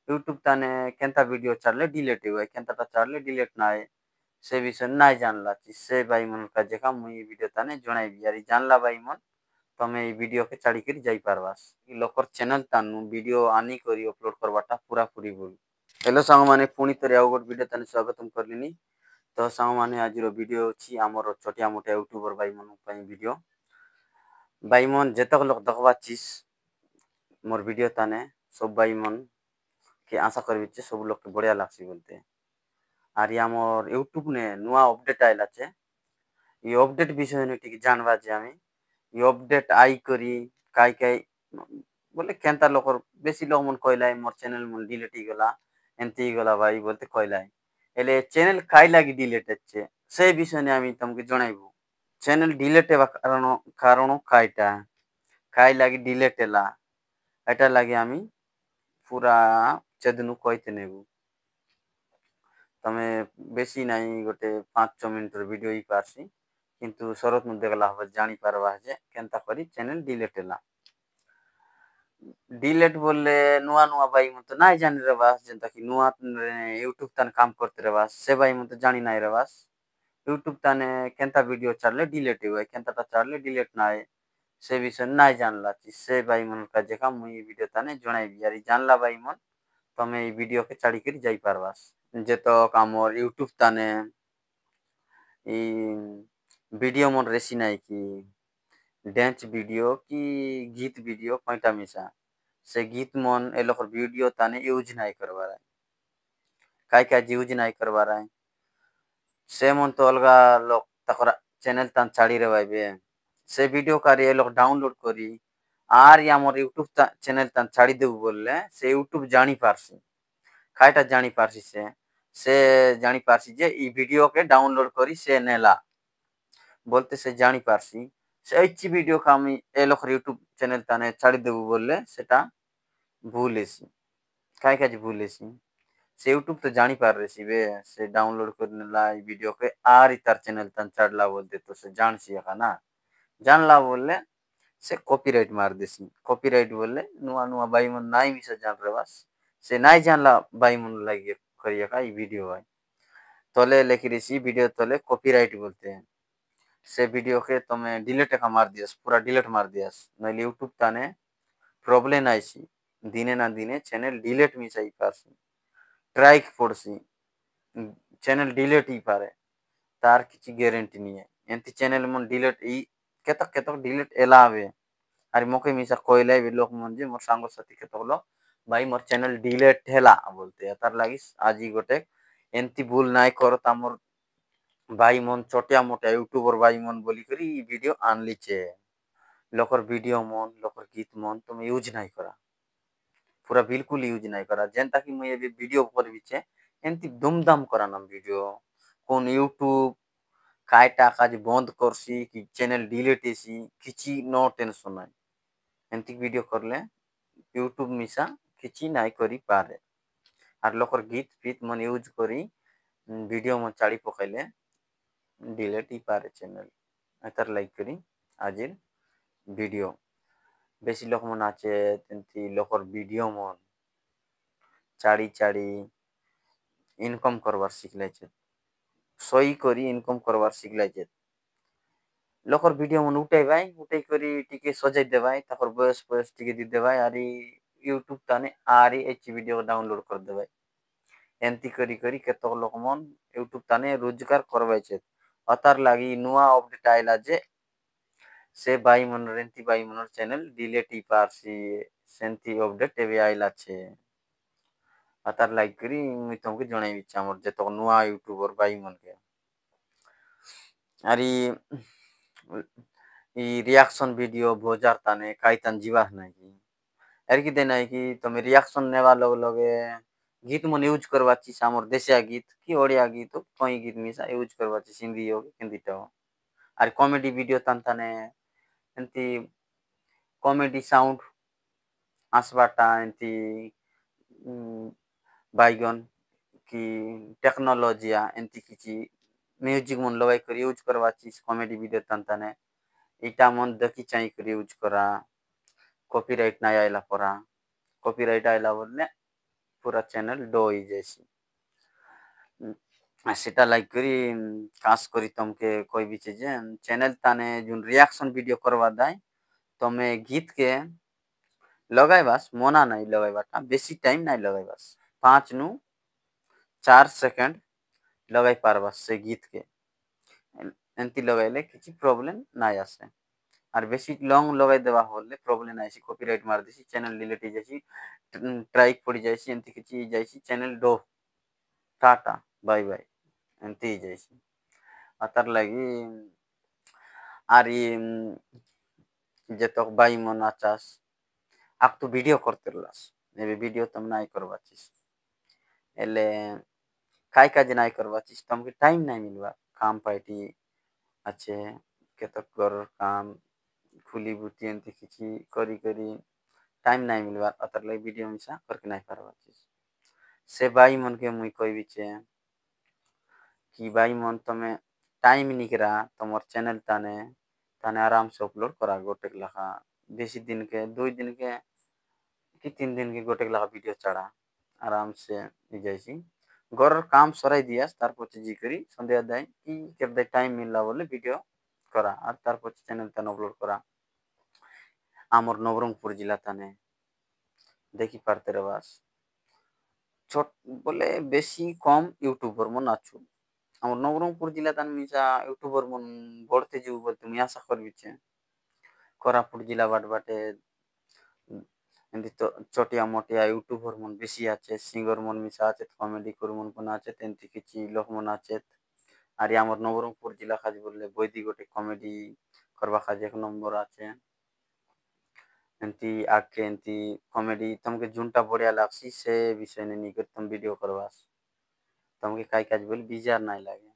YouTube ताने केनता video छाड़ले delete हुए केनताटा छाड़ले delete ना आए से विषय नाई जानला से भाई मन का जेका मुई वीडियो ताने जणाइबी यारी जानला भाई मन तमे ई वीडियो के छाड़ी कर जाई पारबास ई लोकर चैनल तानु वीडियो आनी करी अपलोड करवाटा पूरा पूरी भूल। हेलो सांग माने पुणी तरे आउ गोट वीडियो ताने स्वागतम करलिनी। तो सांग माने आज वीडियो अछि हमर छोटिया मोटा यूट्यूबर भाई मन पई वीडियो भाई मन जेतक लोग देखबा चिस मोर वीडियो ताने सब भाई मन के आशा करबी सब लोग के बढ़िया लागसी बोलते आर हमर यूट्यूब ने नुआ अपडेट आइला छे ये अपडेट विषय ने टिके जानबा जे आमी ये अपडेट आई करी काई काई बोले केनता लोकर बेसी लोग मन कहला मोर चैनल मन डिलीट गला एंती गला भाई बोलते कहला एले चैनल काई लागी डिलीट अच्छे से विषय ने आमी तुमके जणाइबो। चैनल डिलीट हेबा कारण काईटा काई लागी डिलीट हेला एटा लागी आमी पूरा चेदनु कहते नेबू तमे बेसी नाई गोटे 5-6 मिनिट वीडियो ही पारसी किंतु शरत नु देखला हबे जानी पारबा जे केनता करी चैनल डिलीट हेला डिलीट बोलले नुआ नुआ भाई मत नाई जानि रेबास जेंता कि नुआ यूट्यूब तन काम करते रेबास से भाई मत जानी नाई रेबास यूट्यूब ताने केनता वीडियो छाड़ले डिलीट हुए केनता छाड़ले डिलीट ना आए से विषय नाई जानला से भाई मन का जेका मुई वीडियो ताने जणाइबी यारी जानला भाई मन तमे ई वीडियो के छाड़ी कर जाई पारबास जेतक हमर यूट्यूब ताने ई वीडियो मन रेसी नाई की डांस वीडियो की गीत वीडियो कईटा मिसा से गीत मन ए लोकर वीडियो ताने यूज नाई करवा रहा काय काय यूज नाई करवा रहा से मन तो अलगा लोग तकरा चैनल तान छाड़ी रे भाई से वीडियो कारी ए लोग डाउनलोड करी आर या मोर यूट्यूब चैनल तान छाड़ी देबू बोलले से यूट्यूब जानी पारसी काईटा जानी पारसी से जानी पारसी जे ई वीडियो के डाउनलोड करी से नेला बोलते से जानी पारसी से अच्छी वीडियो का आमी ए लोकर यूट्यूब चैनल ताने छाड़ी देबू बोलले सेटा भूलेसी काय काज भूलेसी से यूट्यूब तो जानी पार रेसी बे से डाउनलोड करने ला वीडियो के आर इतार चैनल तन चढ़ला बोलते तो से जान सी का ना जानला बोलले से कॉपीराइट मार देसी कॉपीराइट बोलले नुआ नुआ बाई मन नाई मिसा जान रे बस से नाई जानला बाई मन लगे करिया का ई वीडियो भाई तोले लेखी रेसी वीडियो तोले कॉपीराइट बोलते हैं से वीडियो के तुम्हें डिलीट का मार दियस पूरा डिलीट मार दियस नइले यूट्यूब ताने प्रॉब्लम आइसी दिने ना दिने चैनल डिलीट मिसाई पारसी ट्राई पड़सी चैनल डिलीट ही पारे तार किसी गारंटी नहीं है एंती चैनल मन डिलीट ई केतक केतक डिलीट एलावे अरे मोके मिसा कोइला भी लोग मन जे मोर सांगो साथी केतक लो भाई मोर चैनल डिलीट हेला बोलते तार लागिस आज ही गोटे एंती भूल नाई करो ता मोर भाई मन छोटिया मोटा यूट्यूबर भाई मन बोली करी वीडियो आनली चे लोकर वीडियो मन लोकर गीत मन तुम यूज नहीं करा पूरा बिल्कुल यूज नहीं करा जेनता कि मुझे वीडियो पर बिचे एंती दुमदम करा ना वीडियो कोन यूट्यूब काय टाका जे बंद करसी कि चैनल डिलीट एसी किछि नो टेंशन नाही एंती वीडियो करले यूट्यूब मिसा किछि नाई करी पारे आर लोकर गीत फीत मन यूज करी वीडियो मन चाड़ी पकाइले डिलीट ही पारे चैनल एतर लाइक करी आजिर वीडियो बेसी लोक मन आचे तेंती लोकर वीडियो मन चाड़ी चाड़ी इनकम करवार शिखले छे सही करी इनकम करवार शिखले छे लोकर वीडियो मन उठाई भाई उठाई करी टिके सजाई दे भाई तापर बस बस टिके दी दे भाई आरी यूट्यूब ताने आरी एच वीडियो डाउनलोड कर दे भाई एंती करी करी केतक लोक मन यूट्यूब ताने रोजगार करवाई छे अतार लागी नुआ अपडेट आइला जे से भाई मन रेंती भाई मन चैनल डिलीट ही पारसी सेंती अपडेट एबे आइला छे अतार लाइक करी मुई तुमके जणाई इच्छा मोर जेतक नुआ यूट्यूबर भाई मन के आरी ई रिएक्शन वीडियो भोजार ताने काई तन जीवा नहीं की एरकी की देना है कि तुम रिएक्शन नेवा लोग लगे गीत मन यूज करवा ची सामर देशिया गीत की ओडिया गीत हो कोई गीत मिसा यूज करवा ची हिंदी हो हिंदी तो आर कॉमेडी वीडियो तन तने एंती कॉमेडी साउंड आसबाटा एंती बाईगन की टेक्नोलॉजिया एंती किछि म्यूजिक मन लगाई कर यूज करवा ची कॉमेडी वीडियो तन तने इटा मन देखी चाई कर यूज करा कॉपीराइट ना आइला परा कॉपीराइट आइला बोलने पूरा चैनल डो हो जाइसी। सेटा लाइक करी खास करी तुमके कोई भी चीज चैनल ताने जो रिएक्शन वीडियो करवा दाई तमे गीत के लगाइबास मना नहीं लगाइबाटा बेसी टाइम नहीं लगाइबास 5 नु 4 सेकंड लगाई पारबास से गीत के एंती लगाइले किसी प्रॉब्लम नहीं आसे और बेसी लॉन्ग लगाई देवा होले प्रॉब्लम आइसी कॉपीराइट मार देसी चैनल डिलीट हो जाइसी ट्राइक पड़ी जाइसी एंती किसी जाइसी चैनल डो टाटा बाय बाय एंती जाइसी अतर लगी आरी जेतक बाई मन आचास आप तो वीडियो करते रहलास एबे वीडियो तुम नहीं करवाचिस एले काय काज नहीं करवाचिस तुमके टाइम नहीं मिलवा काम पाइटी अच्छे केतक कर काम खुली बुती एंती किसी करी करी टाइम नहीं मिलवा अतर लगी वीडियो मिसा करके नहीं पारवाचिस से बाई मन के मुई कोई बिचे कि भाई मन तुम्हें टाइम निकरा तुम्हार चैनल ताने ताने आराम से अपलोड करा गोटे लखा बेसी दिन के 2 दिन के कि 3 दिन के गोटे लखा वीडियो चढ़ा आराम से जाइसी घर काम सराई दियास तार पछे जी करी संध्या दाई कि केबे टाइम मिलला बोले वीडियो करा और तार पछे चैनल ताने अपलोड करा आमर नवरंगपुर जिला ताने देखी पारते रवास छोट बोले बेसी कम यूट्यूबर मन आछु আমার নবরঙ্গপুর জেলা তান মিসা ইউটিউবার মন গড়তে যাবো বলতে তুমি আশা করবিছে কোরাপুট জেলা বাটবাটে এমনি তো চটিয়া মটিয়া ইউটিউবার মন বেশি আছে সিঙ্গর মন মিশা আছে কমেডি করে মন কোন আছে তেমতি কিছু লোক মন আছে আর আমার নবরঙ্গপুর জেলা কাজ বললে বৈদি গোটে কমেডি করবা কাজ 1 নম্বর আছে এমতি আগে এমতি কমেডি তোমাকে জুনটা বড়িয়া লাগছি সে বিষয় নিয়ে তুমি ভিডিও করবাস তোমাকে কাই কাজ বলি বিজার নাই লাগে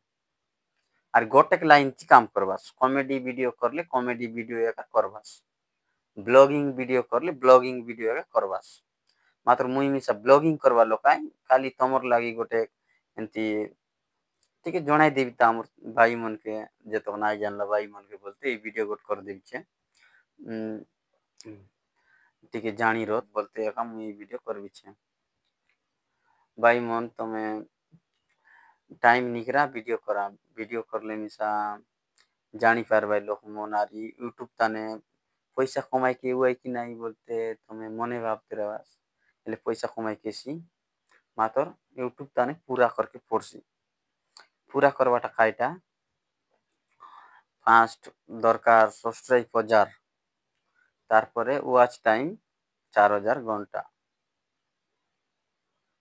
আর গোটেक लाइन ची काम करबास कॉमेडी वीडियो करले कॉमेडी वीडियो एका करबास ब्लॉगिंग वीडियो करले ब्लॉगिंग वीडियो एका करबास मात्र मुई मिसा ब्लॉगिंग करवा लोकाय खाली तमर लागी गोटे एंती ठीक है जणाई देबी त हमर भाई मन के जेतो नाइ जानला भाई मन के बोलते ई वीडियो गोट कर देबी छे ठीक है जानी रत बोलते एका मुई वीडियो करबी छे भाई मन तमे टाइम निकरा वीडियो करले मिसा जानी पारबाय लोक मन আর ইউটিউব তানে পয়সা কমাই কে উই কি নাই বলতে তুমি মনে ভাবতে রাস এলে পয়সা কমাই কেছি মাত্র ইউটিউব তানে পুরা করকে পড়ছি পুরা করবাটা কাইটা ফার্স্ট দরকার সাবস্ক্রাইব 1000 তারপরে ওয়াচ টাইম 4000 ঘন্টা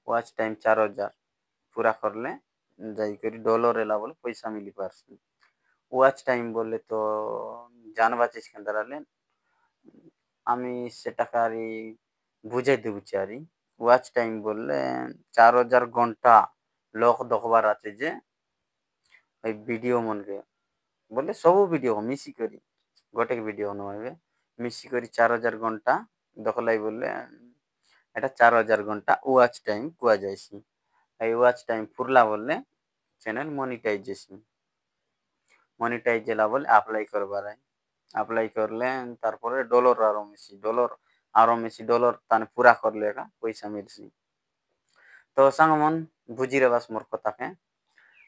ওয়াচ টাইম 4000 পুরা করলে যাই করি ডলার এলা বলে পয়সা মিলি পারছি ওয়াচ টাইম বললে তো জানবাচিস কেন দাঁড়ালে আমি সেটাকারি বুঝাই দেবো চারি ওয়াচ টাইম বললে 4000 ঘন্টা লোক দেখবার আছে যে ওই ভিডিও মনকে বললে সবু ভিডিও মিশি করি গোটে ভিডিও নয় মিশি করি 4000 ঘন্টা দেখলাই বললে এটা 4000 ঘন্টা ওয়াচ টাইম কুয়া যাইছি এই ওয়াচ টাইম পুরলা বললে চ্যানেল মনিটাইজ জেলা বলে অ্যাপ্লাই করবার अप्लाई करले तारपरे डॉलर ताने पूरा करले का पैसा मिलसी तो सांगमन बुझी रे बस मोर कथा के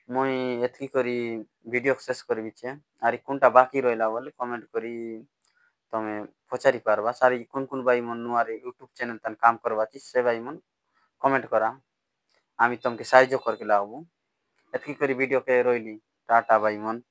मुई एतकी करी वीडियो शेष करबी छे आरी कोनटा बाकी रहिला बोले कमेंट करी तमे पचारी पारबा सारी कोन कोन भाई मन नुआरे यूट्यूब चैनल तन काम करबाची से भाई मन कमेंट करा आमी तमके साहाय्य करके लागबो एतकी करी वीडियो के रहिली टाटा भाई मन।